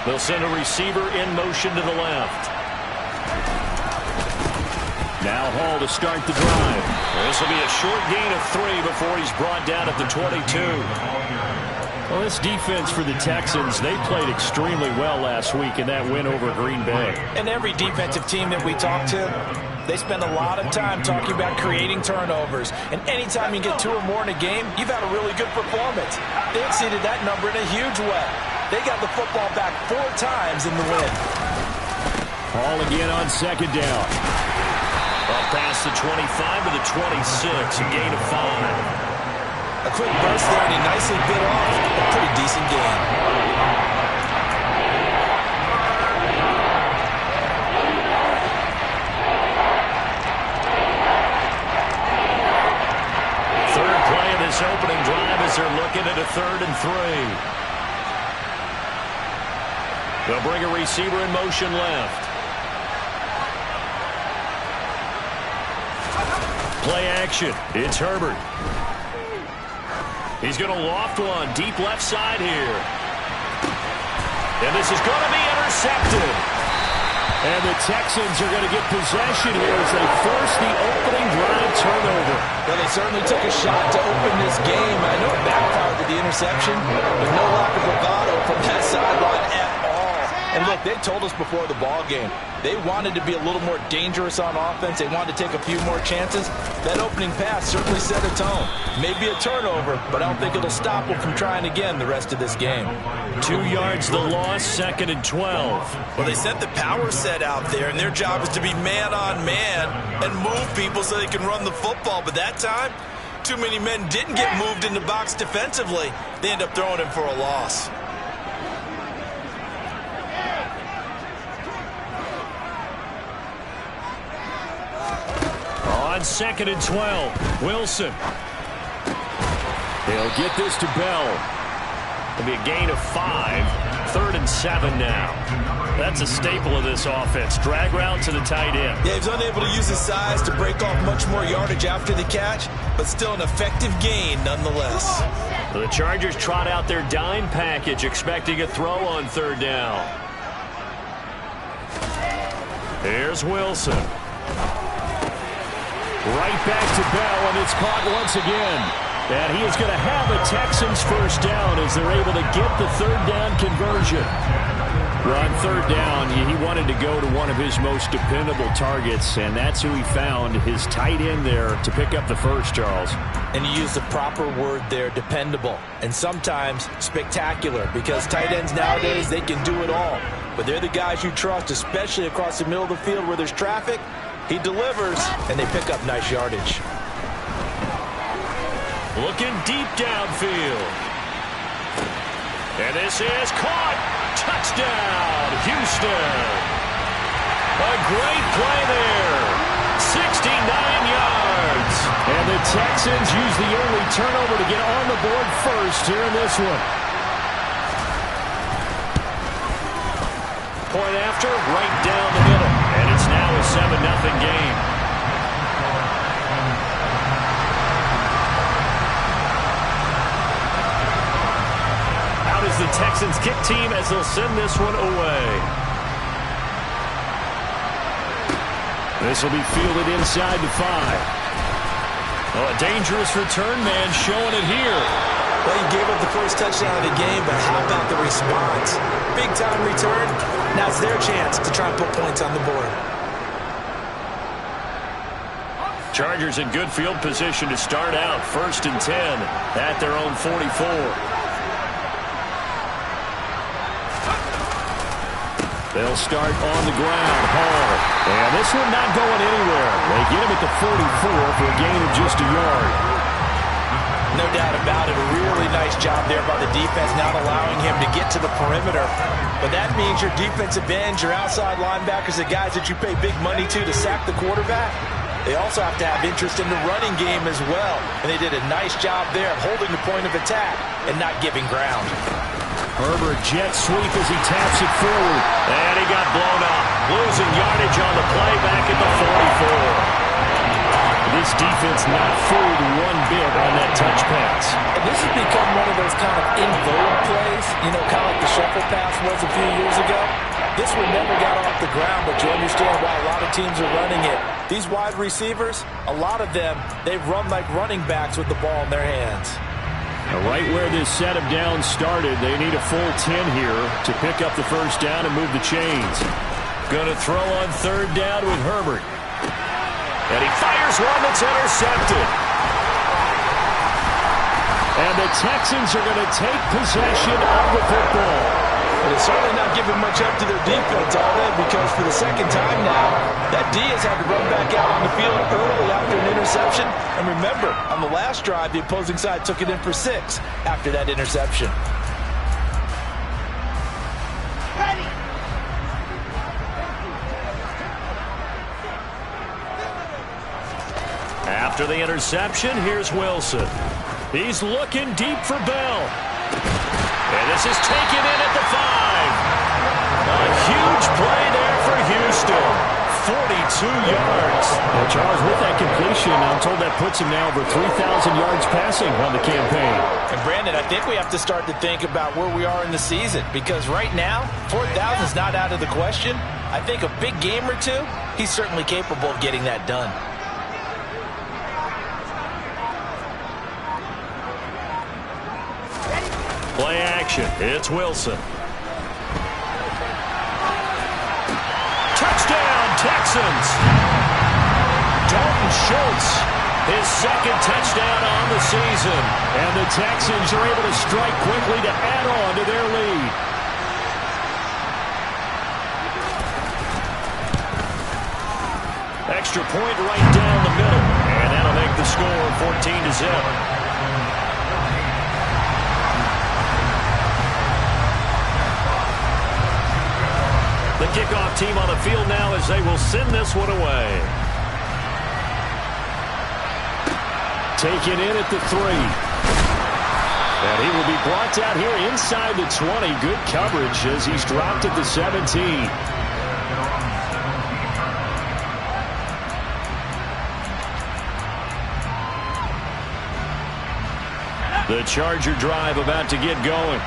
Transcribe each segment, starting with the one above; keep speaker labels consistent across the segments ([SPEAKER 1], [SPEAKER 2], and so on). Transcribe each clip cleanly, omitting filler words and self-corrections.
[SPEAKER 1] They'll send a receiver in motion to the left. Now Hall to start the drive. This will be a short gain of 3 before he's brought down at the 22. Well, this defense for the Texans, they played extremely well last week in that win over Green Bay.
[SPEAKER 2] And every defensive team that we talk to, they spend a lot of time talking about creating turnovers. And anytime you get 2 or more in a game, you've had a really good performance. They exceeded that number in a huge way. They got the football back 4 times in the win.
[SPEAKER 1] Hall again on second down. Up past the 25 to the 26, a gain of 5.
[SPEAKER 2] A quick burst there, and he nicely bit off a pretty decent gain.
[SPEAKER 1] Third play of this opening drive as they're looking at a 3rd and 3. They'll bring a receiver in motion left. Play action. It's Herbert. He's going to loft one deep left side here. And this is going to be intercepted. And the Texans are going to get possession here as they force the opening drive turnover.
[SPEAKER 2] Well, they certainly took a shot to open this game. I know it backfired with the interception, but no lack of bravado from that sideline at all. And look, they told us before the ball game, they wanted to be a little more dangerous on offense. They wanted to take a few more chances. That opening pass certainly set a tone. Maybe a turnover, but I don't think it'll stop them from trying again the rest of this game.
[SPEAKER 1] 2 yards the loss, 2nd and 12.
[SPEAKER 3] Well, they sent the power set out there, and their job is to be man-on-man and move people so they can run the football. But that time, too many men didn't get moved in the box defensively. They end up throwing him for a loss.
[SPEAKER 1] On 2nd and 12, Wilson. They'll get this to Bell. It'll be a gain of 5. 3rd and 7 now. That's a staple of this offense. Drag route to the tight end.
[SPEAKER 3] Yeah, he's unable to use his size to break off much more yardage after the catch, but still an effective gain nonetheless.
[SPEAKER 1] The Chargers trot out their dime package, expecting a throw on 3rd down. Here's Wilson. Right back to Bell, and it's caught once again. And he is going to have a Texans first down as they're able to get the 3rd down conversion. Well, on 3rd down, he wanted to go to one of his most dependable targets, and that's who he found, his tight end there, to pick up the first, Charles.
[SPEAKER 2] And you use the proper word there, dependable, and sometimes spectacular, because tight ends nowadays, they can do it all. But they're the guys you trust, especially across the middle of the field where there's traffic. He delivers, and they pick up nice yardage.
[SPEAKER 1] Looking deep downfield. And this is caught. Touchdown, Houston. A great play there. 69 yards. And the Texans use the early turnover to get on the board first here in this one. Point after, right down the middle. And it's now a 7-0 game. Out is the Texans kick team as they'll send this one away. This will be fielded inside the 5. Oh, a dangerous return man showing it here.
[SPEAKER 2] Well, he gave up the first touchdown of the game, but how about the response? Big-time return. Now it's their chance to try and put points on the board.
[SPEAKER 1] Chargers in good field position to start out. 1st and 10 at their own 44. They'll start on the ground. Hall. And this one not going anywhere. They get him at the 44 for a gain of just a yard.
[SPEAKER 2] No doubt about it. A really nice job there by the defense, not allowing him to get to the perimeter. But that means your defensive ends, your outside linebackers, the guys that you pay big money to sack the quarterback, they also have to have interest in the running game as well. And they did a nice job there of holding the point of attack and not giving ground.
[SPEAKER 1] Herbert jet sweep as he taps it forward. And he got blown up. Losing yardage on the play back at the 44. This defense not fooled one bit on that touch pass.
[SPEAKER 2] And this has become one of those kind of in-vogue plays, kind of like the shuffle pass was a few years ago. This one never got off the ground, but you understand why a lot of teams are running it. These wide receivers, a lot of them, they run like running backs with the ball in their hands.
[SPEAKER 1] Right where this set of downs started, they need a full 10 here to pick up the first down and move the chains. Going to throw on third down with Herbert. And he fires one that's intercepted. And the Texans are going to take possession of the football.
[SPEAKER 2] They're certainly not giving much up to their defense, are they? Because for the second time now, that D has had to run back out on the field early after an interception. And remember, on the last drive, the opposing side took it in for 6 after that interception.
[SPEAKER 4] Ready.
[SPEAKER 1] After the interception, here's Wilson. He's looking deep for Bell. And this is taken in at the 5. A huge play there for Houston. 42 yards. Well, Charles, with that completion, I'm told that puts him now over 3,000 yards passing on the campaign.
[SPEAKER 2] And Brandon, I think we have to start to think about where we are in the season, because right now, 4,000 is not out of the question. I think a big game or two, he's certainly capable of getting that done.
[SPEAKER 1] Play action. It's Wilson. Touchdown, Texans. Dalton Schultz, his second touchdown on the season. And the Texans are able to strike quickly to add on to their lead. Extra point right down the middle. And that'll make the score 14-0. The kickoff team on the field now as they will send this one away. Taken in at the 3. And he will be brought down here inside the 20. Good coverage as he's dropped at the 17. The Charger drive about to get going.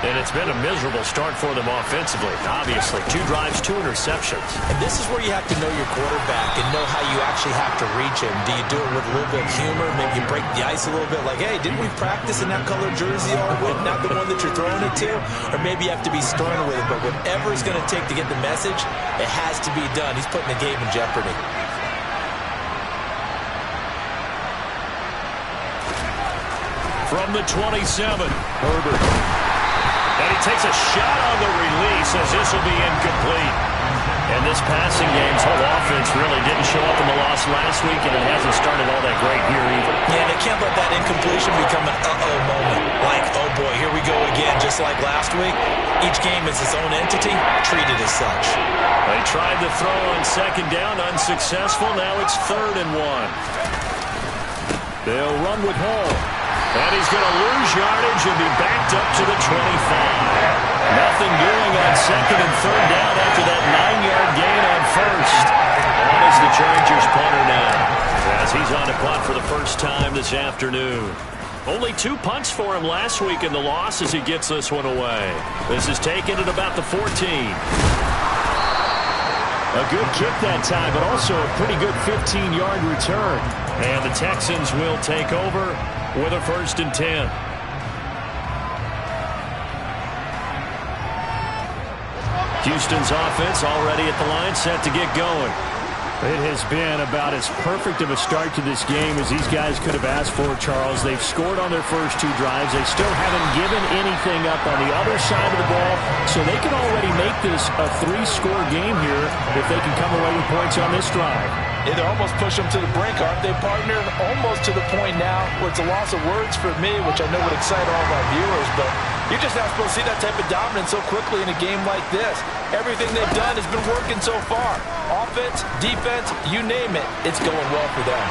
[SPEAKER 1] And it's been a miserable start for them offensively. Obviously, 2 drives, 2 interceptions.
[SPEAKER 2] And this is where you have to know your quarterback and know how you actually have to reach him. Do you do it with a little bit of humor? Maybe you break the ice a little bit like, hey, didn't we practice in that color jersey all week? Not the one that you're throwing it to? Or maybe you have to be stern with it. But whatever it's going to take to get the message, it has to be done. He's putting the game in jeopardy.
[SPEAKER 1] From the 27, Herbert. And he takes a shot on the release as this will be incomplete. And this passing game's whole offense really didn't show up in the loss last week, and it hasn't started all that great here either.
[SPEAKER 2] Yeah, they can't let that incompletion become an uh-oh moment. Like, oh boy, here we go again, just like last week. Each game is its own entity, treated as such.
[SPEAKER 1] They tried to throw on second down, unsuccessful. Now it's 3rd and 1. They'll run with Hall. And he's going to lose yardage and be backed up to the 25. Nothing doing on 2nd and 3rd down after that 9-yard gain on 1st. On is the Chargers punter now, as he's on to punt for the first time this afternoon. Only 2 punts for him last week in the loss as he gets this one away. This is taken at about the 14. A good kick that time, but also a pretty good 15-yard return. And the Texans will take over with a 1st and 10. Houston's offense already at the line, set to get going. It has been about as perfect of a start to this game as these guys could have asked for, Charles. They've scored on their first 2 drives. They still haven't given anything up on the other side of the ball, so they can already make this a 3-score game here if they can come away with points on this drive.
[SPEAKER 2] Yeah, they're almost pushing them to the brink, aren't they, partner? Almost to the point now where it's a loss of words for me, which I know would excite all of our viewers, but you're just not supposed to see that type of dominance so quickly in a game like this. Everything they've done has been working so far. Offense, defense, you name it, it's going well for them.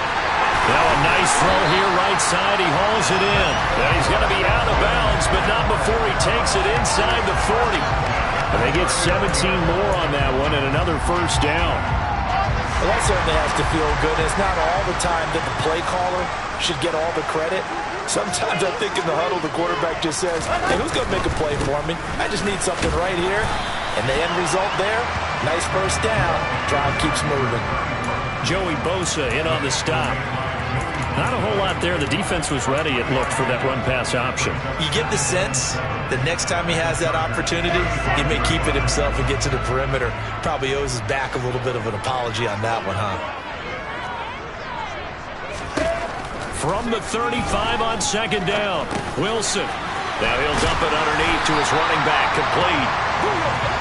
[SPEAKER 1] Now a nice throw here right side. He hauls it in. And he's going to be out of bounds, but not before he takes it inside the 40. And they get 17 more on that one and another first down.
[SPEAKER 2] Well, that certainly has to feel good. It's not all the time that the play caller should get all the credit. Sometimes I think in the huddle, the quarterback just says, hey, who's going to make a play for me? I just need something right here. And the end result there, nice first down. Drive keeps moving.
[SPEAKER 1] Joey Bosa in on the stop. Not a whole lot there. The defense was ready, it looked, for that run-pass option.
[SPEAKER 3] You get the sense that next time he has that opportunity, he may keep it himself and get to the perimeter. Probably owes his back a little bit of an apology on that one, huh?
[SPEAKER 1] From the 35 on second down, Wilson. Now he'll dump it underneath to his running back, complete.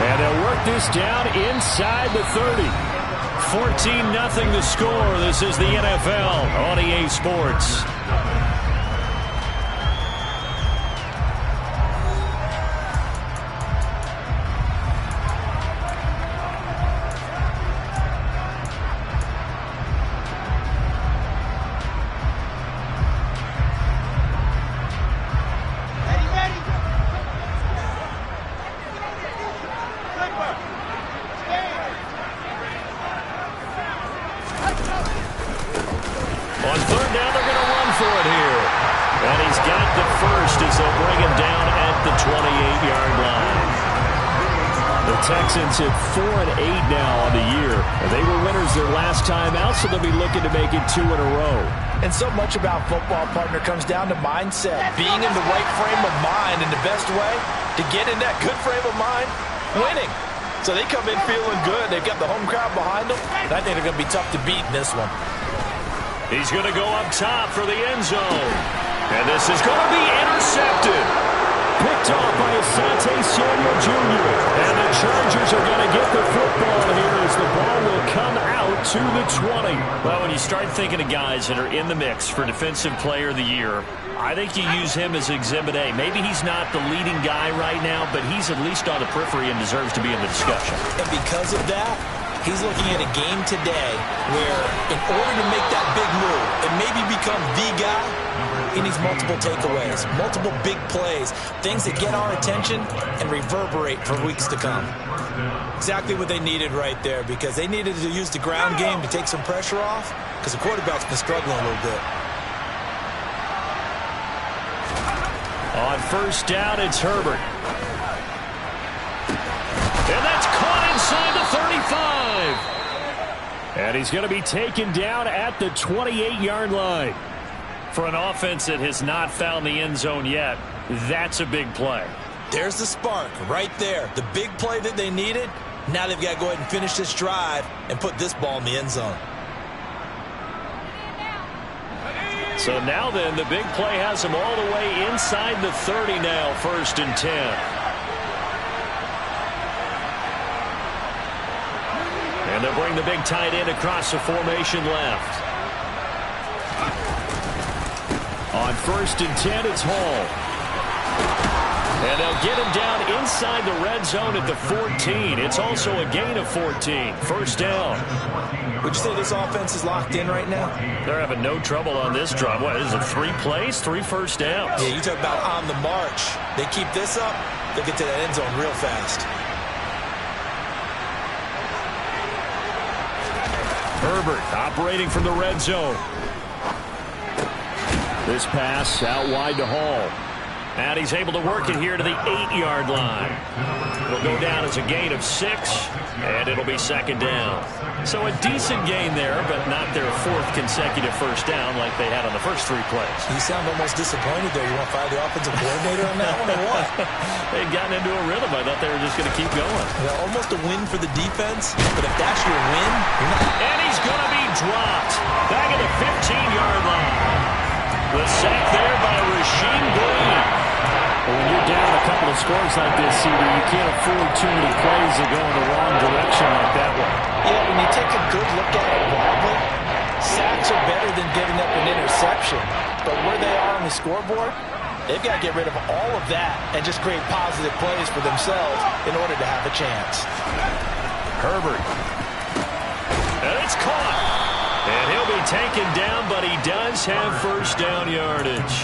[SPEAKER 1] And they'll work this down inside the 30. 14-0 the score. This is the NFL on EA Sports. On third down, they're going to run for it here. And he's got the first as they'll bring him down at the 28-yard line. The Texans at 4-8 now on the year. They were winners their last time out, so they'll be looking to make it 2 in a row.
[SPEAKER 2] And so much about football, partner, comes down to mindset. Being in the right frame of mind, and the best way to get in that good frame of mind, winning. So they come in feeling good. They've got the home crowd behind them. And I think they're going to be tough to beat in this one.
[SPEAKER 1] He's going to go up top for the end zone. And this is going to be intercepted. Picked off by Asante Samuel Jr. And the Chargers are going to get the football here as the ball will come out to the 20. Well, when you start thinking of guys that are in the mix for Defensive Player of the Year, I think you use him as Exhibit A. Maybe he's not the leading guy right now, but he's at least on the periphery and deserves to be in the discussion.
[SPEAKER 3] And because of that, he's looking at a game today where in order to make that big move and maybe become the guy, he needs multiple takeaways, multiple big plays, things that get our attention and reverberate for weeks to come. Exactly what they needed right there, because they needed to use the ground game to take some pressure off because the quarterback's been struggling a little bit.
[SPEAKER 1] On first down, it's Herbert. And that's caught inside the 35. And he's going to be taken down at the 28-yard line. For an offense that has not found the end zone yet, that's a big play.
[SPEAKER 3] There's the spark right there. The big play that they needed. Now they've got to go ahead and finish this drive and put this ball in the end zone.
[SPEAKER 1] So now then, the big play has him all the way inside the 30 now, 1st and 10. And they'll bring the big tight end across the formation left. On 1st and 10, it's Hall. And they'll get him down inside the red zone at the 14. It's also a gain of 14. First down.
[SPEAKER 3] Would you say this offense is locked in right now?
[SPEAKER 1] They're having no trouble on this drive. What is it, 3 plays, 3 first downs?
[SPEAKER 3] Yeah, you talk about on the march. They keep this up, they'll get to that end zone real fast.
[SPEAKER 1] Herbert operating from the red zone. This pass out wide to Hall. And he's able to work it here to the 8-yard line. It'll go down as a gain of 6, and it'll be 2nd down. So a decent gain there, but not their 4th consecutive first down like they had on the first 3 plays.
[SPEAKER 3] You sound almost disappointed there. You want to fire the offensive coordinator on that one or what?
[SPEAKER 1] They'd gotten into a rhythm. I thought they were just going to keep going.
[SPEAKER 3] Yeah, almost a win for the defense, but if that's your win, you're not.
[SPEAKER 1] And he's going to be dropped back at the 15-yard line. The sack there by Rasheem Green. When you're down a couple of scores like this, CD, you can't afford too many plays that go in the wrong direction like that one.
[SPEAKER 2] Yeah, when you take a good look at it broadly, sacks are better than giving up an interception. But where they are on the scoreboard, they've got to get rid of all of that and just create positive plays for themselves in order to have a chance.
[SPEAKER 1] Herbert. And it's caught. And he'll be taken down, but he does have first down yardage.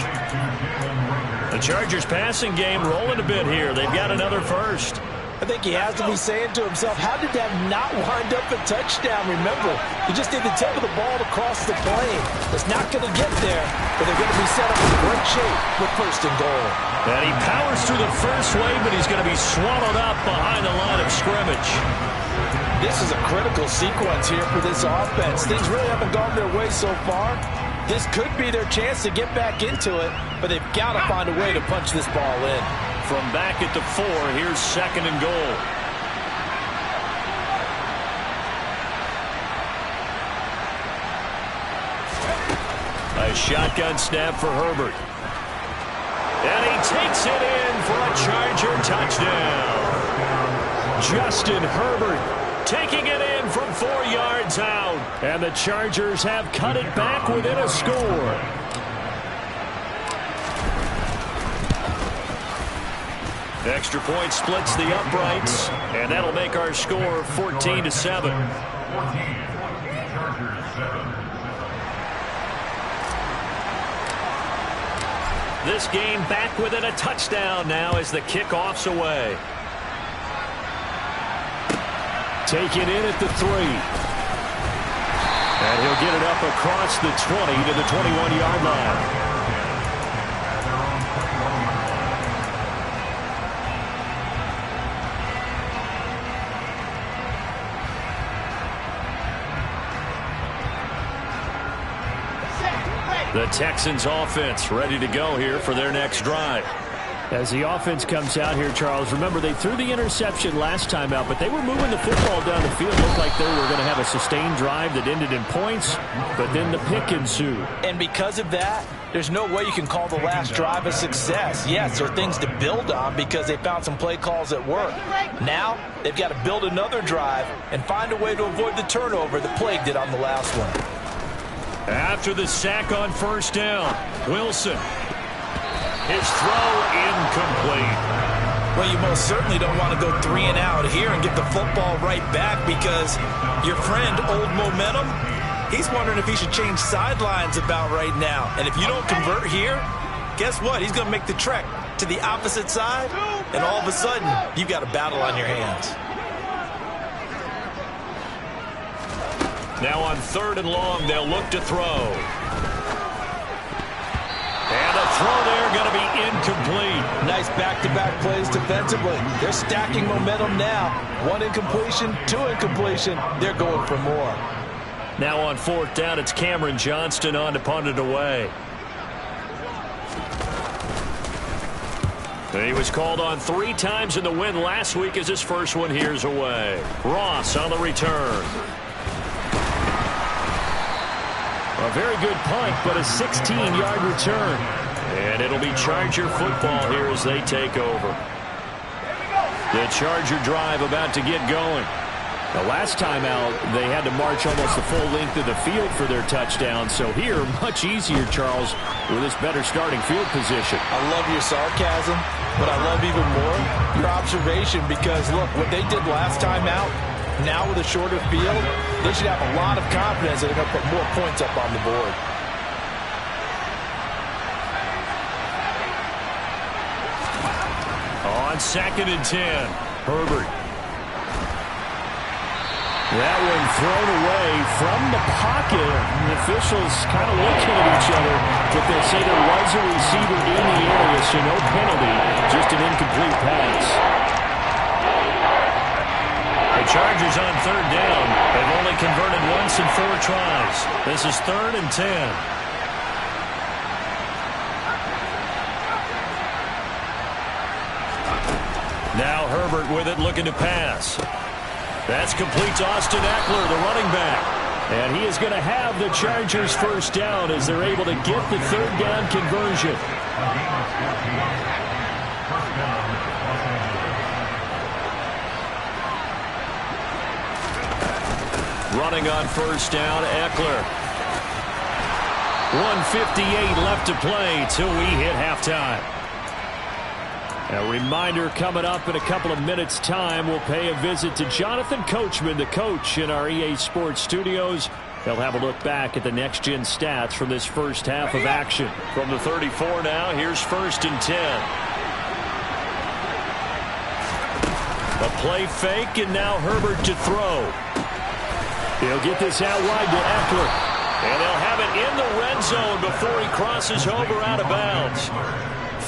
[SPEAKER 1] The Chargers passing game rolling a bit here. They've got another first.
[SPEAKER 2] I think he has to be saying to himself, how did that not wind up a touchdown? Remember, he just need the tip of the ball to cross the plane. It's not going to get there, but they're going to be set up in great shape with 1st and goal.
[SPEAKER 1] And he powers through the first wave, but he's going to be swallowed up behind the line of scrimmage.
[SPEAKER 2] This is a critical sequence here for this offense. Things really haven't gone their way so far. This could be their chance to get back into it, but they've got to find a way to punch this ball in.
[SPEAKER 1] From back at the 4, here's 2nd and goal. A shotgun snap for Herbert. And he takes it in for a Charger touchdown. Justin Herbert taking it in from 4 yards out. And the Chargers have cut it back within a score. Extra point splits the uprights, and that'll make our score 14-7. This game back within a touchdown now as the kickoff's away. Taken in at the 3. And he'll get it up across the 20 to the 21-yard line. The Texans offense ready to go here for their next drive. As the offense comes out here, Charles, remember they threw the interception last time out, but they were moving the football down the field. Looked like they were going to have a sustained drive that ended in points, but then the pick ensued.
[SPEAKER 2] And because of that, there's no way you can call the last drive a success. Yes, there are things to build on because they found some play calls that work. Now, they've got to build another drive and find a way to avoid the turnover that plagued it on the last one.
[SPEAKER 1] After the sack on 1st down, Wilson. His throw incomplete.
[SPEAKER 3] Well, you most certainly don't want to go 3 and out here and get the football right back because your friend, Old Momentum, he's wondering if he should change sidelines about right now. And if you don't convert here, guess what? He's going to make the trek to the opposite side, and all of a sudden, you've got a battle on your hands.
[SPEAKER 1] Now on 3rd and long, they'll look to throw. And the throw there going to be incomplete.
[SPEAKER 2] Nice back-to-back plays defensively. They're stacking momentum now. 1 incompletion, 2 incompletion. They're going for more.
[SPEAKER 1] Now on 4th down, it's Cameron Johnston on to punt it away. He was called on 3 times in the win last week as his first one here's away. Ross on the return. A very good punt, but a 16-yard return. And it'll be Charger football here as they take over. The Charger drive about to get going. The last time out, they had to march almost the full length of the field for their touchdown. So here, much easier, Charles, with this better starting field position.
[SPEAKER 2] I love your sarcasm, but I love even more your observation because, look, what they did last time out, now with a shorter field, they should have a lot of confidence that they're going to put more points up on the board.
[SPEAKER 1] On 2nd and 10, Herbert. That one thrown away from the pocket. The officials kind of looking at each other, but they say there was a receiver in the area, so no penalty, just an incomplete pass. The Chargers on 3rd down. They've only converted once in 4 tries. This is 3rd and 10. Now Herbert with it, looking to pass. That's complete to Austin Eckler, the running back. And he is going to have the Chargers 1st down as they're able to get the 3rd down conversion. Running on 1st down, Eckler. 1:58 left to play till we hit halftime. A reminder coming up in a couple of minutes' time, we'll pay a visit to Jonathan Coachman, the coach in our EA Sports studios. They'll have a look back at the next-gen stats from this first half of action. From the 34 now, here's 1st and 10. A play fake, and now Herbert to throw. He'll get this out wide to Eckler. And they'll have it in the red zone before he crosses over out of bounds.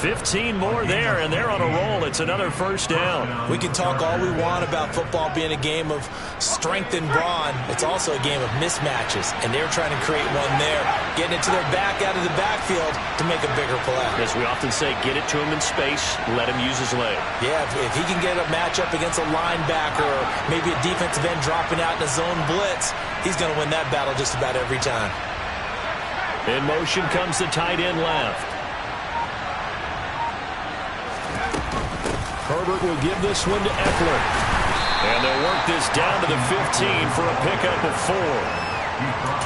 [SPEAKER 1] 15 more there, and they're on a roll. It's another first down.
[SPEAKER 3] We can talk all we want about football being a game of strength and brawn. It's also a game of mismatches, and they're trying to create one there, getting it to their back out of the backfield to make a bigger play.
[SPEAKER 1] As we often say, get it to him in space, let him use his leg.
[SPEAKER 3] Yeah, if he can get a matchup against a linebacker or maybe a defensive end dropping out in a zone blitz, he's going to win that battle just about every time.
[SPEAKER 1] In motion comes the tight end left. Herbert will give this one to Eckler. And they'll work this down to the 15 for a pickup of 4.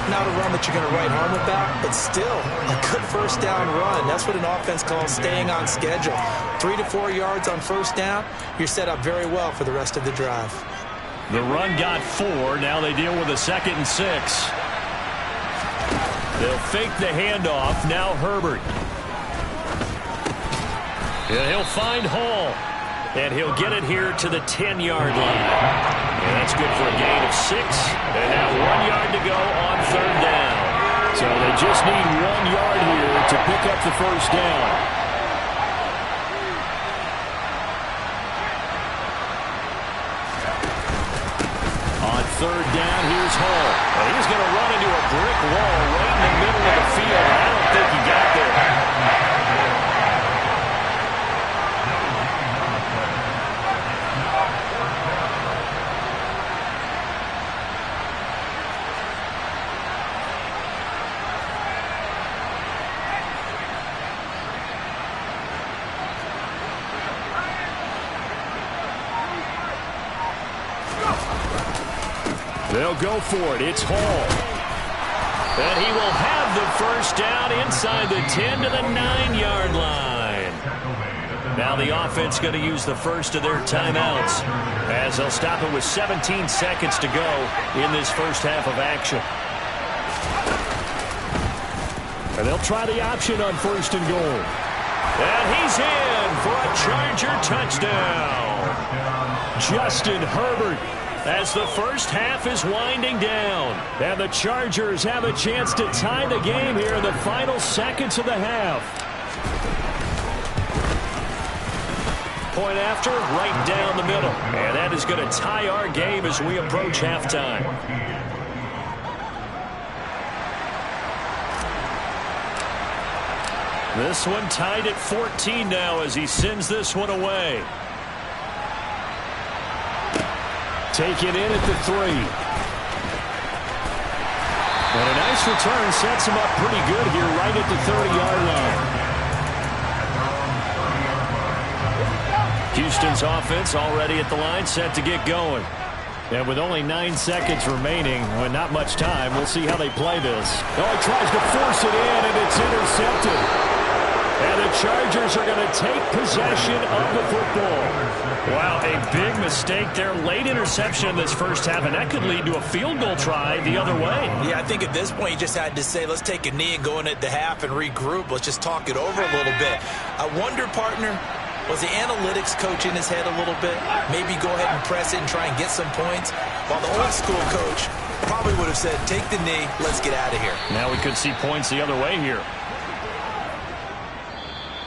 [SPEAKER 3] Not a run that you're going to write home about, but still a good first down run. That's what an offense calls staying on schedule. 3 to 4 yards on first down, you're set up very well for the rest of the drive.
[SPEAKER 1] The run got 4. Now they deal with a 2nd and 6. They'll fake the handoff. Now Herbert. And he'll find Hall. And he'll get it here to the 10-yard line. And that's good for a gain of 6. And now 1 yard to go on 3rd down. So they just need 1 yard here to pick up the first down. On 3rd down, here's Hall. And he's going to run into a brick wall right in the middle of the field. I don't think he got there. They'll go for it. It's Hall. And he will have the first down inside the 10 to the 9-yard line. Now the offense going to use the first of their timeouts as they'll stop it with 17 seconds to go in this first half of action. And they'll try the option on 1st and goal. And he's in for a Charger touchdown. Justin Herbert, as the first half is winding down. And the Chargers have a chance to tie the game here in the final seconds of the half. Point after, right down the middle. And that is going to tie our game as we approach halftime. This one tied at 14 now as he sends this one away. Taken in at the 3. And a nice return sets him up pretty good here right at the 30-yard line. Houston's offense already at the line, set to get going. And with only 9 seconds remaining, with not much time, we'll see how they play this. Oh, he tries to force it in, and it's intercepted. And the Chargers are going to take possession of the football. Wow, a big mistake there. Late interception in this first half, and that could lead to a field goal try the other way.
[SPEAKER 3] Yeah, I think at this point you just had to say, let's take a knee and go in at the half and regroup. Let's just talk it over a little bit. I wonder, partner, was the analytics coach in his head a little bit? Maybe go ahead and press it and try and get some points? While the old school coach probably would have said, take the knee, let's get out of here.
[SPEAKER 1] Now we could see points the other way here.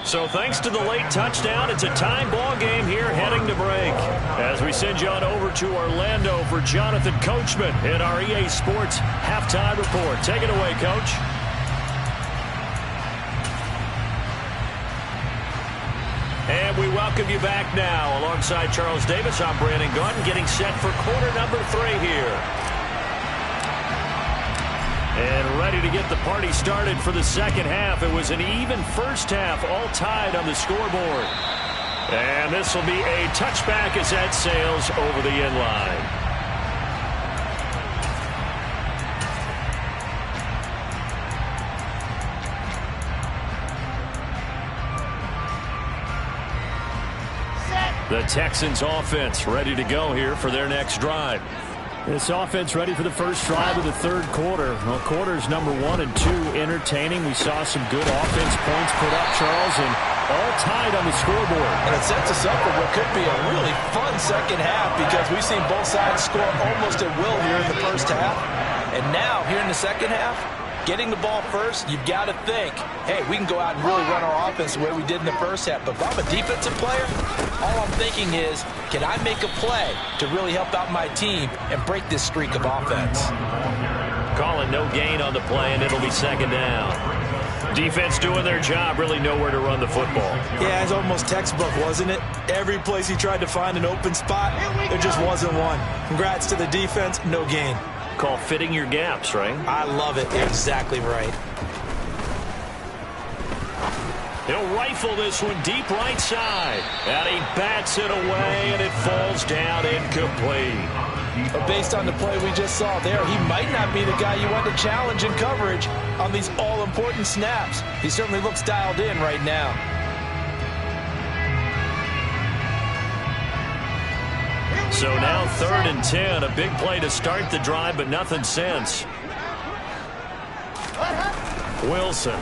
[SPEAKER 1] So thanks to the late touchdown, it's a time ball game here heading to break. As we send you on over to Orlando for Jonathan Coachman in our EA Sports Halftime Report. Take it away, Coach. And we welcome you back now. Alongside Charles Davis, I'm Brandon Gaudin, getting set for quarter number 3 here. And ready to get the party started for the second half. It was an even first half, all tied on the scoreboard. And this will be a touchback as that sails over the end line. The Texans offense ready to go here for their next drive. This offense ready for the first drive of the third quarter. Well, quarters number 1 and 2 entertaining. We saw some good offense points put up, Charles, and all tied on the scoreboard.
[SPEAKER 2] And it sets us up for what could be a really fun second half because we've seen both sides score almost at will here in the first half. And now, here in the second half, getting the ball first, you've got to think, hey, we can go out and really run our offense the way we did in the first half. But if I'm a defensive player, all I'm thinking is, can I make a play to really help out my team and break this streak of offense?
[SPEAKER 1] Calling no gain on the play, and it'll be second down. Defense doing their job, really nowhere to run the football.
[SPEAKER 3] Yeah, it's almost textbook, wasn't it? Every place he tried to find an open spot, there just wasn't one. Congrats to the defense, no gain.
[SPEAKER 1] Call fitting your gaps, right?
[SPEAKER 3] I love it. Exactly right.
[SPEAKER 1] He'll rifle this one deep right side. And he bats it away, and it falls down incomplete.
[SPEAKER 2] But based on the play we just saw there, he might not be the guy you want to challenge in coverage on these all-important snaps. He certainly looks dialed in right now.
[SPEAKER 1] So now 3rd and 10, a big play to start the drive, but nothing since. Wilson.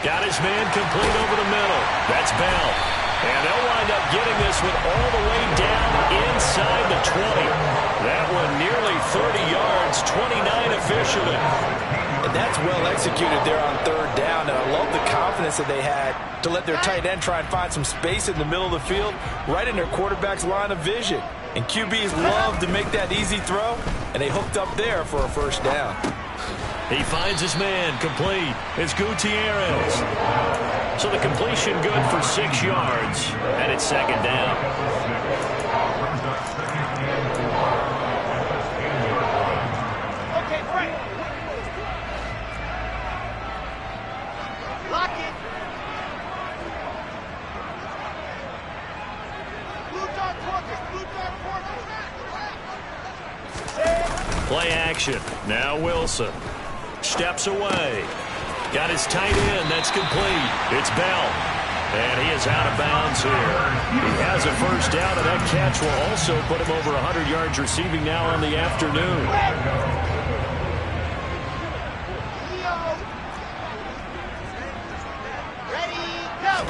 [SPEAKER 1] Got his man complete over the middle. That's Bell. And they'll wind up getting this one all the way down inside the 20. That one nearly 30 yards, 29 officially.
[SPEAKER 2] And that's well executed there on 3rd down, and I love the confidence that they had to let their tight end try and find some space in the middle of the field, right in their quarterback's line of vision. And QBs love to make that easy throw, and they hooked up there for a first down.
[SPEAKER 1] He finds his man complete. It's Gutierrez. So the completion good for 6 yards, and it's second down.
[SPEAKER 4] Okay, Frank. Lock it. Blue dot quarters. Blue dot quarters.
[SPEAKER 1] Play action. Now Wilson. Steps away. Got his tight end. That's complete. It's Bell. And he is out of bounds here. He has a first down, and that catch will also put him over 100 yards receiving now on the afternoon.
[SPEAKER 4] Ready, go.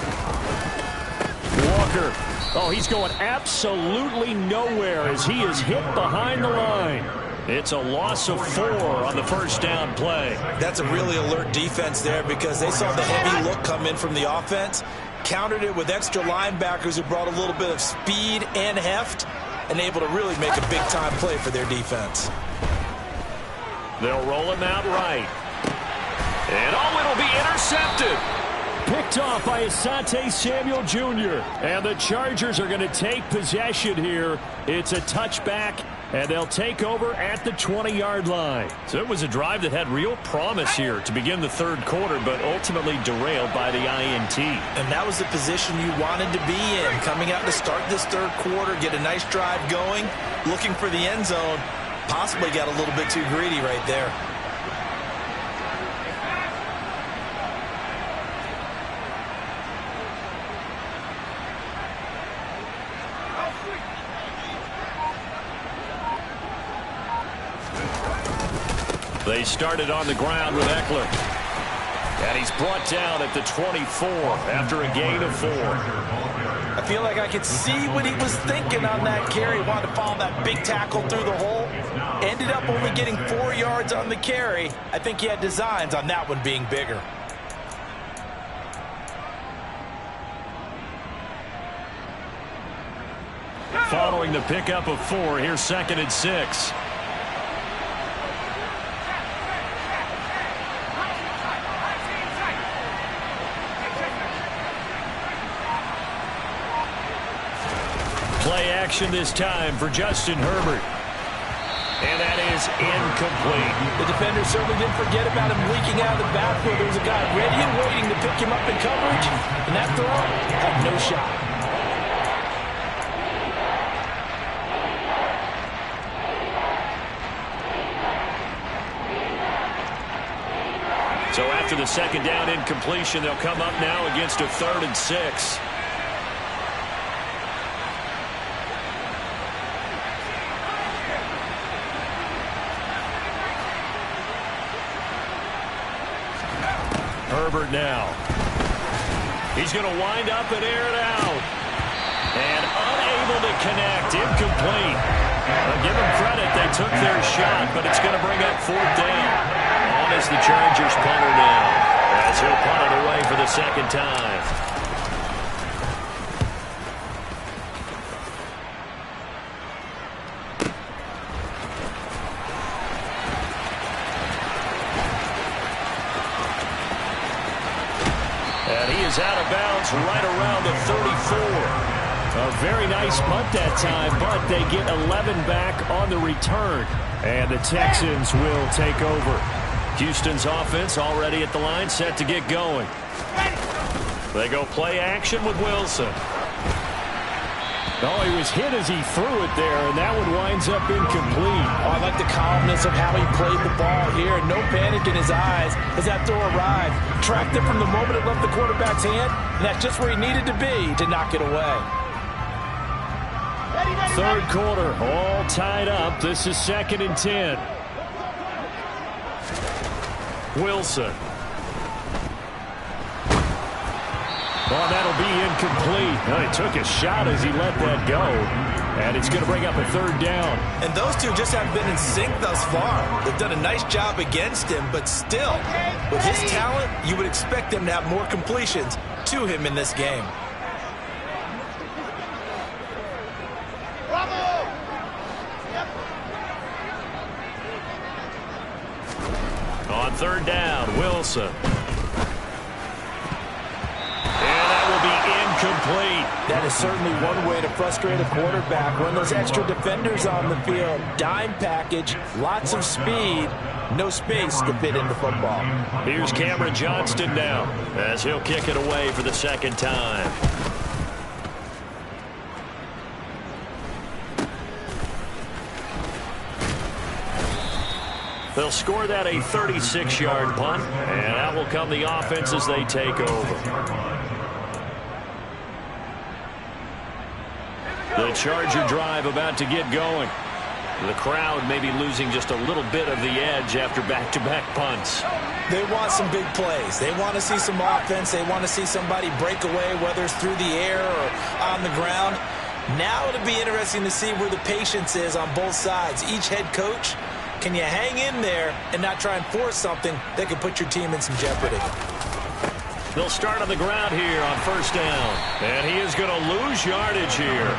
[SPEAKER 1] Walker. Oh, he's going absolutely nowhere as he is hit behind the line. It's a loss of 4 on the first down play.
[SPEAKER 3] That's a really alert defense there because they saw the heavy look come in from the offense, countered it with extra linebackers who brought a little bit of speed and heft, and able to really make a big-time play for their defense.
[SPEAKER 1] They'll roll him out right. And it'll be intercepted. Picked off by Asante Samuel Jr. And the Chargers are going to take possession here. It's a touchback, and they'll take over at the 20-yard line. So it was a drive that had real promise here to begin the third quarter, but ultimately derailed by the INT.
[SPEAKER 2] And that was the position you wanted to be in, coming out to start this third quarter, get a nice drive going, looking for the end zone. Possibly got a little bit too greedy right there.
[SPEAKER 1] They started on the ground with Eckler. And he's brought down at the 24 after a gain of 4.
[SPEAKER 2] I feel like I could see what he was thinking on that carry. He wanted to follow that big tackle through the hole. Ended up only getting 4 yards on the carry. I think he had designs on that one being bigger.
[SPEAKER 1] Following the pickup of 4, here's 2nd and 6. Play action this time for Justin Herbert. And that is incomplete.
[SPEAKER 2] The defender certainly didn't forget about him leaking out of the backfield. There was a guy ready and waiting to pick him up in coverage. And that throw had no shot.
[SPEAKER 1] So after the second down incompletion, they'll come up now against a 3rd and 6. Herbert now. He's going to wind up and air it out. And unable to connect. Incomplete. Give them credit. They took their shot, but it's going to bring up 4th down. On is the Chargers punter now, as he'll punt it away for the 2nd time. And he is out of bounds right around the 34. A very nice punt that time, but they get 11 back on the return. And the Texans will take over. Houston's offense already at the line, set to get going. They go play action with Wilson. Oh, he was hit as he threw it there, and that one winds up incomplete.
[SPEAKER 2] Oh, I like the calmness of how he played the ball here. No panic in his eyes as that throw arrived. Tracked it from the moment it left the quarterback's hand, and that's just where he needed to be to knock it away.
[SPEAKER 1] 3rd quarter, all tied up. This is 2nd and 10. Wilson. Oh, that'll be incomplete. Oh, he took a shot as he let that go. And it's going to bring up a 3rd down.
[SPEAKER 3] And those two just haven't been in sync thus far. They've done a nice job against him, but still, with his talent, you would expect them to have more completions to him in this game.
[SPEAKER 1] On 3rd down, Wilson. And that will be incomplete.
[SPEAKER 2] That is certainly one way to frustrate a quarterback. Run those extra defenders on the field. Dime package, lots of speed, no space to fit into football.
[SPEAKER 1] Here's Cameron Johnston now, as he'll kick it away for the 2nd time. They'll score that a 36-yard punt, and that will come the offense as they take over. The Charger drive about to get going. The crowd may be losing just a little bit of the edge after back-to-back punts.
[SPEAKER 3] They want some big plays. They want to see some offense. They want to see somebody break away, whether it's through the air or on the ground. Now it'll be interesting to see where the patience is on both sides. Each head coach, can you hang in there and not try and force something that could put your team in some jeopardy?
[SPEAKER 1] They'll start on the ground here on 1st down. And he is going to lose yardage here.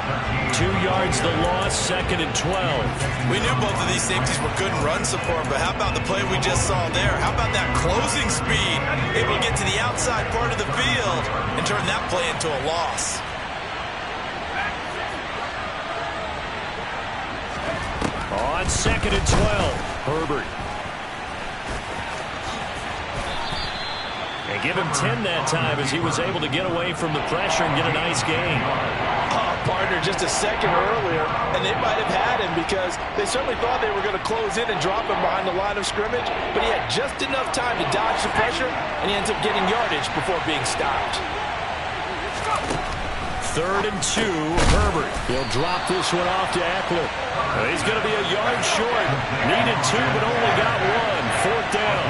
[SPEAKER 1] 2 yards the loss, 2nd and 12.
[SPEAKER 3] We knew both of these safeties were good in run support, but how about the play we just saw there? How about that closing speed? Able to get to the outside part of the field and turn that play into a loss.
[SPEAKER 1] On 2nd and 12, Herbert. And give him 10 that time as he was able to get away from the pressure and get a nice gain.
[SPEAKER 2] Oh, partner, just a second earlier, and they might have had him because they certainly thought they were going to close in and drop him behind the line of scrimmage, but he had just enough time to dodge the pressure, and he ends up getting yardage before being stopped.
[SPEAKER 1] 3rd and 2, Herbert. He'll drop this one off to Eckler. He's going to be a yard short. Needed 2, but only got 1. 4th down.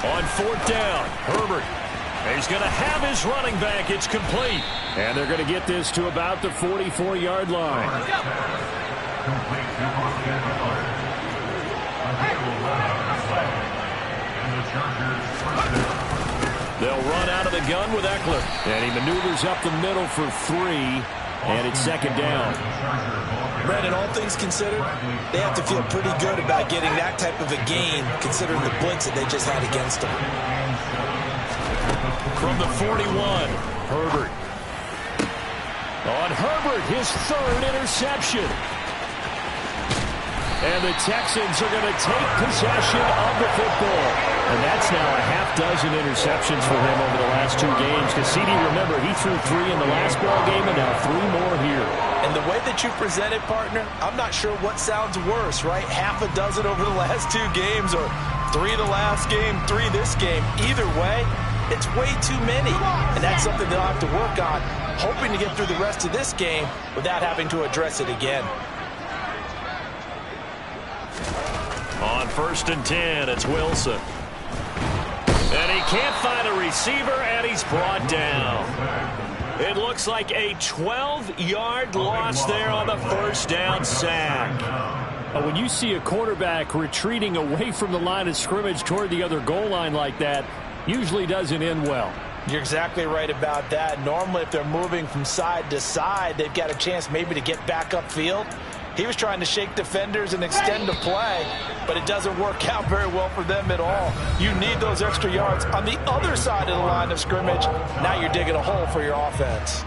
[SPEAKER 1] On 4th down, Herbert. He's going to have his running back. It's complete. And they're going to get this to about the 44-yard line. They'll run out of the gun with Eckler. And he maneuvers up the middle for 3. And it's 2nd down.
[SPEAKER 3] Brandon, all things considered, they have to feel pretty good about getting that type of a gain, considering the blitz that they just had against them.
[SPEAKER 1] From the 41, Herbert. On Herbert, his 3rd interception. And the Texans are going to take possession of the football. And that's now a half-dozen interceptions for him over the last 2 games. Because CD, remember, he threw 3 in the last ball game and now 3 more here.
[SPEAKER 2] And the way that you present it, partner, I'm not sure what sounds worse, right? Half a dozen over the last 2 games or 3 the last game, 3 this game. Either way, it's way too many. And that's something they'll have to work on, hoping to get through the rest of this game without having to address it again.
[SPEAKER 1] On 1st and 10, it's Wilson. And he can't find a receiver, and he's brought down. It looks like a 12-yard loss there on the first down sack.
[SPEAKER 5] When you see a quarterback retreating away from the line of scrimmage toward the other goal line like that, usually doesn't end well.
[SPEAKER 2] You're exactly right about that. Normally, if they're moving from side to side, they've got a chance maybe to get back upfield. He was trying to shake defenders and extend the play, but it doesn't work out very well for them at all. You need those extra yards on the other side of the line of scrimmage. Now you're digging a hole for your offense.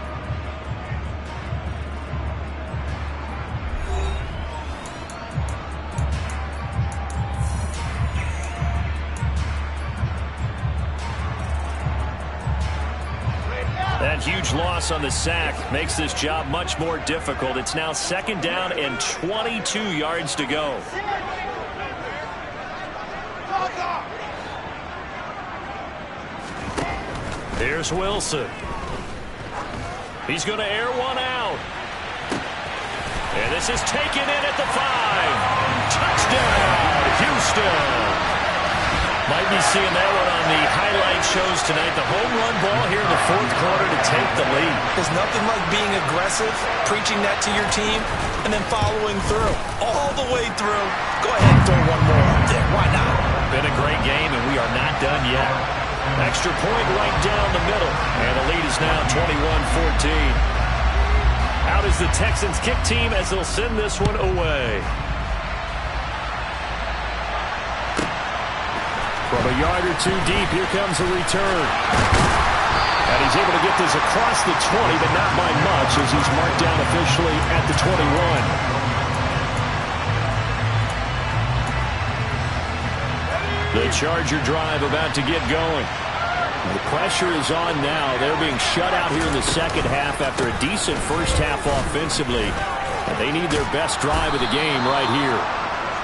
[SPEAKER 1] That huge loss on the sack makes this job much more difficult. It's now 2nd down and 22 yards to go. Here's Wilson. He's going to air one out. And this is taken in at the 5. Touchdown, Houston. Might be seeing that one on the highlight shows tonight. The home run ball here in the 4th quarter to take the lead.
[SPEAKER 3] There's nothing like being aggressive, preaching that to your team, and then following through. All the way through. Go ahead and throw one more up there. Why not?
[SPEAKER 1] Been a great game, and we are not done yet. Extra point right down the middle. And the lead is now 21-14. Out is the Texans kick team as they'll send this one away.
[SPEAKER 5] From a yard or two deep, here comes a return. And he's able to get this across the 20, but not by much as he's marked down officially at the 21. The Charger drive about to get going. The pressure is on now. They're being shut out here in the second half after a decent first half offensively. And they need their best drive of the game right here.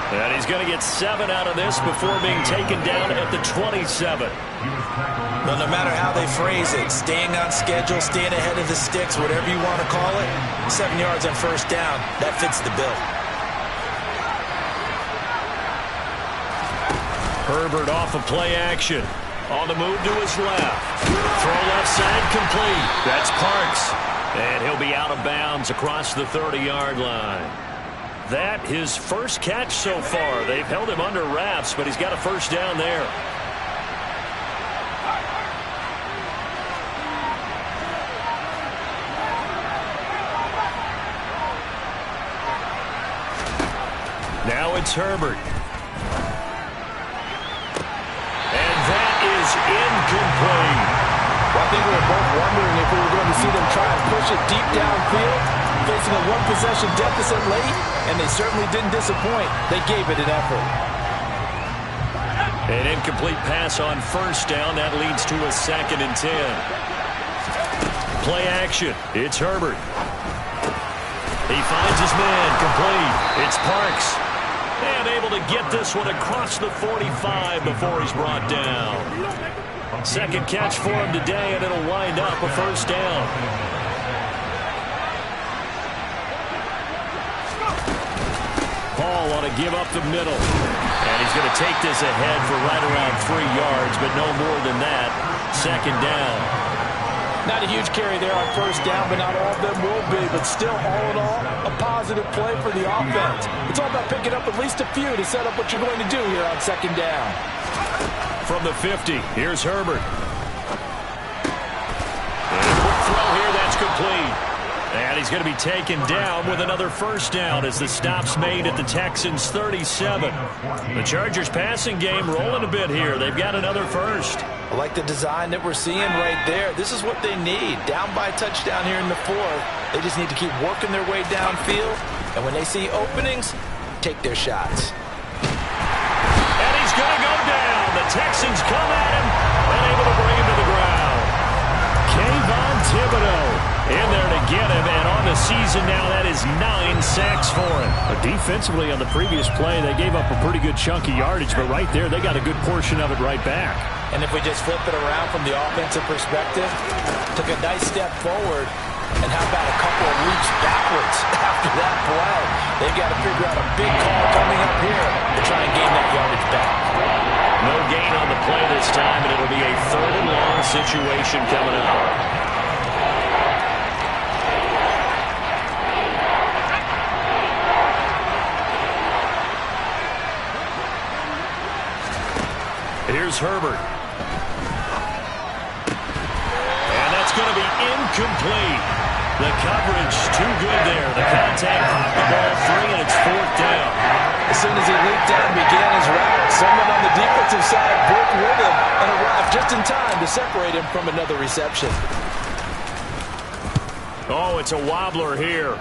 [SPEAKER 1] And he's going to get 7 out of this before being taken down at the 27.
[SPEAKER 3] Well, no matter how they phrase it, staying on schedule, staying ahead of the sticks, whatever you want to call it, 7 yards on first down, that fits the bill.
[SPEAKER 1] Herbert off of play action. On the move to his left. Throw left side complete. That's Parks. And he'll be out of bounds across the 30-yard line. That his first catch so far. They've held him under wraps, but he's got a first down there. Now it's Herbert. And that is incomplete.
[SPEAKER 2] Well, I think we were both wondering if we were going to see them try and push it deep downfield, facing a one-possession deficit late, and they certainly didn't disappoint. They gave it an effort.
[SPEAKER 1] An incomplete pass on first down. That leads to a 2nd and 10. Play action. It's Herbert. He finds his man. Complete. It's Parks. And able to get this one across the 45 before he's brought down. Second catch for him today, and it'll wind up a first down. Paul want to give up the middle. And he's going to take this ahead for right around 3 yards, but no more than that. 2nd down.
[SPEAKER 2] Not a huge carry there on first down, but not all of them will be. But still, all in all, a positive play for the offense. It's all about picking up at least a few to set up what you're going to do here on 2nd down.
[SPEAKER 1] From the 50, here's Herbert. And a quick throw here, that's complete. And he's going to be taken down with another first down as the stop's made at the Texans' 37. The Chargers' passing game rolling a bit here. They've got another first.
[SPEAKER 2] I like the design that we're seeing right there. This is what they need. Down by a touchdown here in the 4th. They just need to keep working their way downfield. And when they see openings, take their shots.
[SPEAKER 1] And he's going to go down. The Texans come at him and able to bring him to the ground. Kayvon Thibodeaux in there to get him, and on the season now, that is 9 sacks for him.
[SPEAKER 5] Defensively on the previous play, they gave up a pretty good chunk of yardage, but right there, they got a good portion of it right back.
[SPEAKER 2] And if we just flip it around from the offensive perspective, took a nice step forward, and how about a couple of leaps backwards after that play? They've got to figure out a big call coming up here to try and gain that yardage back.
[SPEAKER 5] No gain on the play this time, and it'll be a 3rd and long situation coming up. Here's Herbert. And that's going to be incomplete. The coverage too good there. The contact caught the ball free, and it's 4th down.
[SPEAKER 2] As soon as he leaped down and began his route, someone on the defensive side broke with him and arrived just in time to separate him from another reception.
[SPEAKER 5] Oh, it's a wobbler here.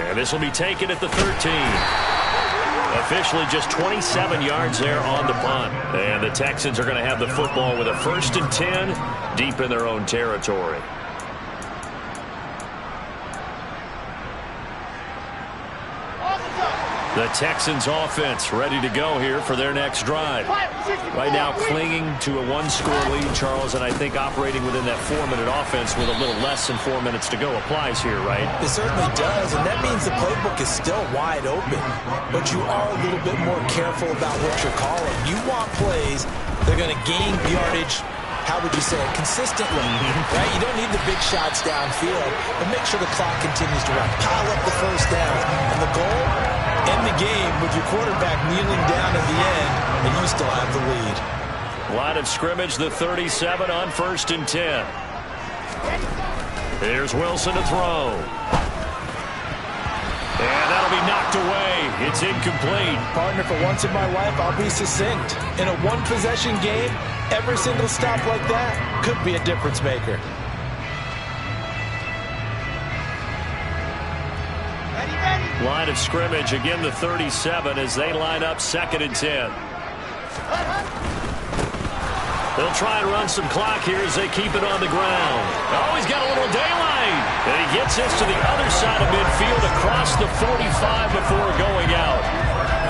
[SPEAKER 5] And this will be taken at the 13. Officially just 27 yards there on the punt. And the Texans are going to have the football with a 1st and 10 deep in their own territory. The Texans offense ready to go here for their next drive. Right now clinging to a 1-score lead, Charles, and I think operating within that 4-minute offense with a little less than 4 minutes to go applies here, right?
[SPEAKER 2] It certainly does, and that means the playbook is still wide open. But you are a little bit more careful about what you're calling. You want plays that are going to gain yardage, how would you say it, consistently, right? You don't need the big shots downfield, but make sure the clock continues to run. Pile up the first downs, and the goal, end the game with your quarterback kneeling down at the end, and you still have the lead.
[SPEAKER 5] Line of scrimmage, the 37 on 1st and 10. Here's Wilson to throw. And that'll be knocked away. It's incomplete.
[SPEAKER 2] Partner, for once in my life, I'll be succinct. In a one-possession game, every single stop like that could be a difference maker.
[SPEAKER 5] Line of scrimmage, again the 37 as they line up 2nd and 10. They'll try and run some clock here as they keep it on the ground. Oh, he's got a little daylight. And he gets this to the other side of midfield across the 45 before going out.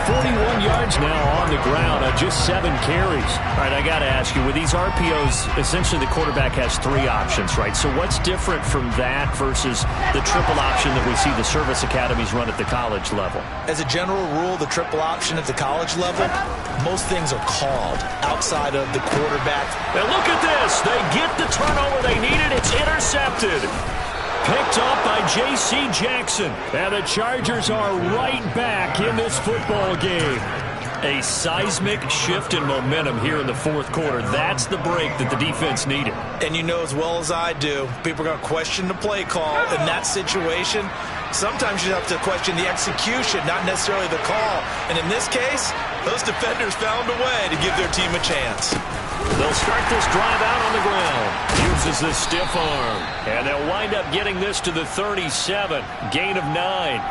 [SPEAKER 5] 41 yards now on the ground on just 7 carries. All right, I got to ask you, with these RPOs, essentially the quarterback has 3 options, right? So what's different from that versus the triple option that we see the service academies run at the college level?
[SPEAKER 2] As a general rule, the triple option at the college level, most things are called outside of the quarterback.
[SPEAKER 5] And look at this. They get the turnover they needed. It's intercepted. Picked up by J.C. Jackson. And the Chargers are right back in this football game. A seismic shift in momentum here in the 4th quarter. That's the break that the defense needed.
[SPEAKER 2] And you know as well as I do, people are going to question the play call in that situation. Sometimes you have to question the execution, not necessarily the call. And in this case, those defenders found a way to give their team a chance.
[SPEAKER 5] They'll start this drive out on the ground. Uses the stiff arm. And they'll wind up getting this to the 37. Gain of 9.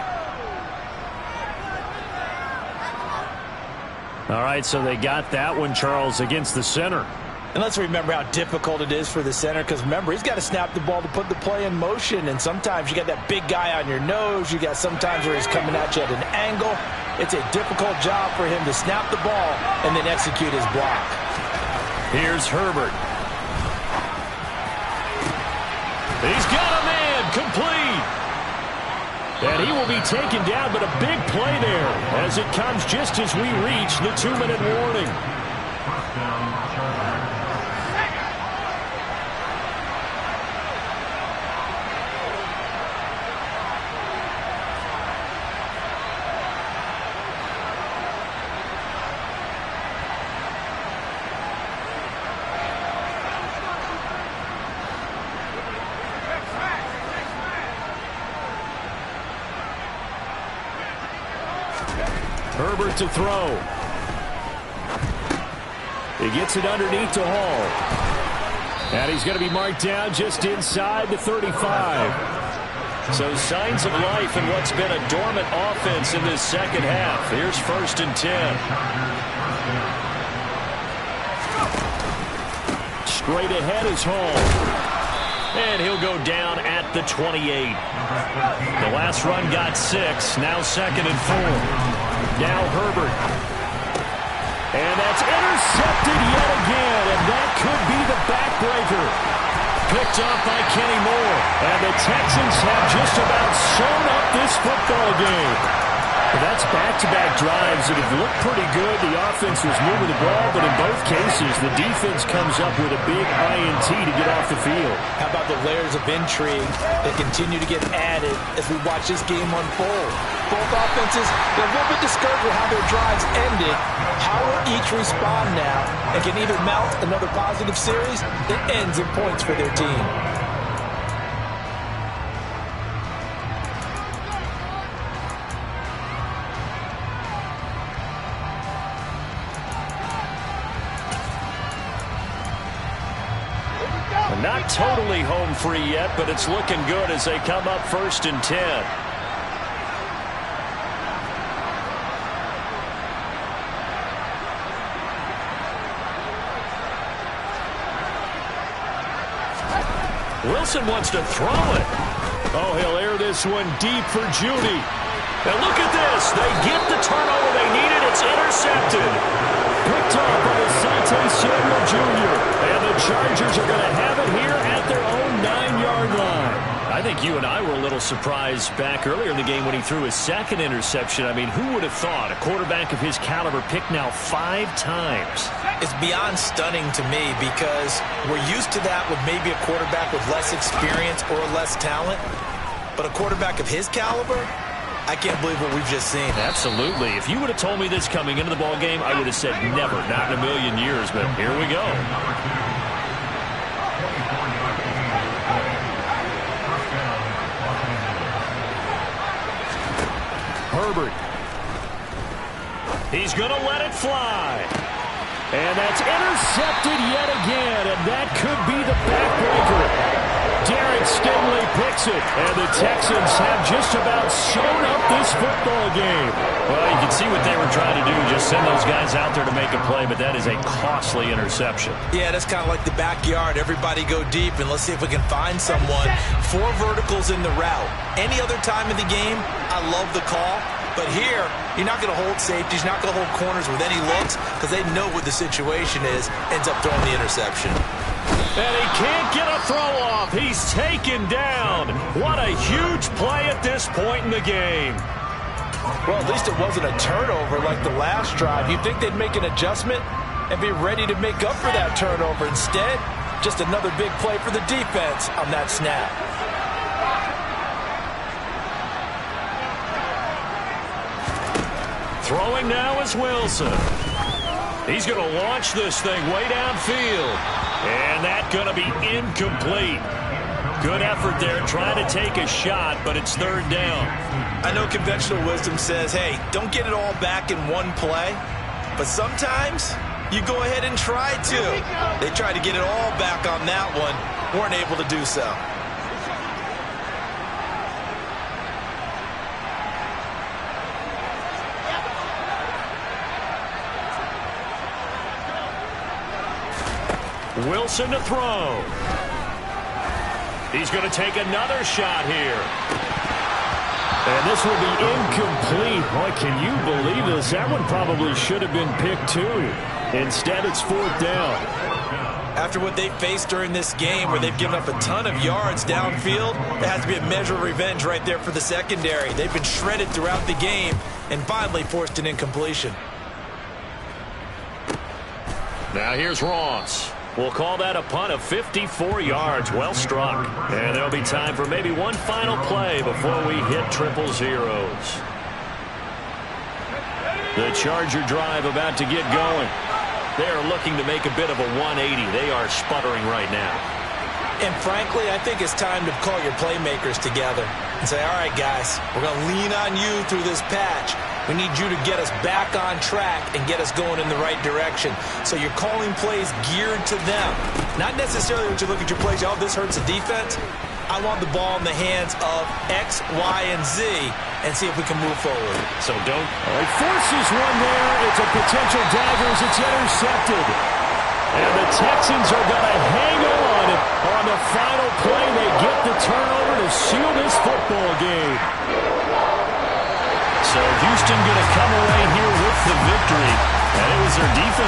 [SPEAKER 5] All right, so they got that one, Charles, against the center.
[SPEAKER 2] And let's remember how difficult it is for the center, because remember, he's got to snap the ball to put the play in motion, and sometimes you got that big guy on your nose. You got sometimes where he's coming at you at an angle. It's a difficult job for him to snap the ball and then execute his block.
[SPEAKER 5] Here's Herbert. He's got a man, complete. And he will be taken down, but a big play there as it comes just as we reach the 2-minute warning. Herbert to throw. He gets it underneath to Hall. And he's going to be marked down just inside the 35. So signs of life in what's been a dormant offense in this second half. Here's 1st and 10. Straight ahead is Hall. And he'll go down at the 28. The last run got 6. Now 2nd and 4. Now Herbert. And that's intercepted yet again. And that could be the backbreaker. Picked up by Kenny Moore. And the Texans have just about sewn up this football game. Well, that's back-to-back drives that have looked pretty good. The offense was moving the ball, but in both cases, the defense comes up with a big INT to get off the field.
[SPEAKER 2] How about the layers of intrigue that continue to get added as we watch this game unfold? Both offenses, they're a little bit discouraged with how their drives ended. How will each respond now and can either mount another positive series that ends in points for their team?
[SPEAKER 5] Not totally home free yet, but it's looking good as they come up 1st and 10. Wilson wants to throw it. Oh, he'll air this one deep for Judy. And look at this. They get the turnover they needed. It's intercepted. Picked up by Asante Samuel Jr. And the Chargers are going to have it here at their own 9-yard line. I think you and I were a little surprised back earlier in the game when he threw his second interception. I mean, who would have thought a quarterback of his caliber picked now 5 times?
[SPEAKER 2] It's beyond stunning to me because we're used to that with maybe a quarterback with less experience or less talent. But a quarterback of his caliber, I can't believe what we've just seen.
[SPEAKER 5] Absolutely. If you would have told me this coming into the ball game, I would have said never, not in a million years. But here we go. Herbert. He's going to let it fly. And that's intercepted yet again, and that could be the backbreaker. Derek Stingley picks it, and the Texans have just about sewn up this football game.
[SPEAKER 1] Well, you can see what they were trying to do, just send those guys out there to make a play, but that is a costly interception.
[SPEAKER 2] Yeah, that's kind of like the backyard. Everybody go deep, and let's see if we can find someone. 4 verticals in the route. Any other time in the game, I love the call. But here, you're not going to hold safeties, you're not going to hold corners with any looks because they know what the situation is, ends up throwing the interception.
[SPEAKER 5] And he can't get a throw off. He's taken down. What a huge play at this point in the game.
[SPEAKER 2] Well, at least it wasn't a turnover like the last drive. You'd think they'd make an adjustment and be ready to make up for that turnover. Instead, just another big play for the defense on that snap.
[SPEAKER 5] Throwing now is Wilson. He's going to launch this thing way downfield. And that's going to be incomplete. Good effort there trying to take a shot, but it's 3rd down.
[SPEAKER 2] I know conventional wisdom says, hey, don't get it all back in one play. But sometimes you go ahead and try to. They tried to get it all back on that one. Weren't able to do so.
[SPEAKER 5] Wilson to throw. He's going to take another shot here. And this will be incomplete. Boy, can you believe this? That one probably should have been picked too. Instead, it's 4th down.
[SPEAKER 2] After what they faced during this game where they've given up a ton of yards downfield, there has to be a measure of revenge right there for the secondary. They've been shredded throughout the game and finally forced an incompletion.
[SPEAKER 5] Now here's Ross. We'll call that a punt of 54 yards. Well struck. And there'll be time for maybe one final play before we hit triple zeros. The Charger drive about to get going. They are looking to make a bit of a 180. They are sputtering right now.
[SPEAKER 2] And frankly, I think it's time to call your playmakers together and say, all right, guys, we're going to lean on you through this patch. We need you to get us back on track and get us going in the right direction. So you're calling plays geared to them. Not necessarily when you look at your plays, oh, this hurts the defense. I want the ball in the hands of X, Y, and Z and see if we can move forward.
[SPEAKER 5] So don't. He forces one there. It's a potential dagger as it's intercepted. And the Texans are going to hang on the final play. They get the turnover to seal this football game. So Houston going to come away here with the victory. And it was their defensive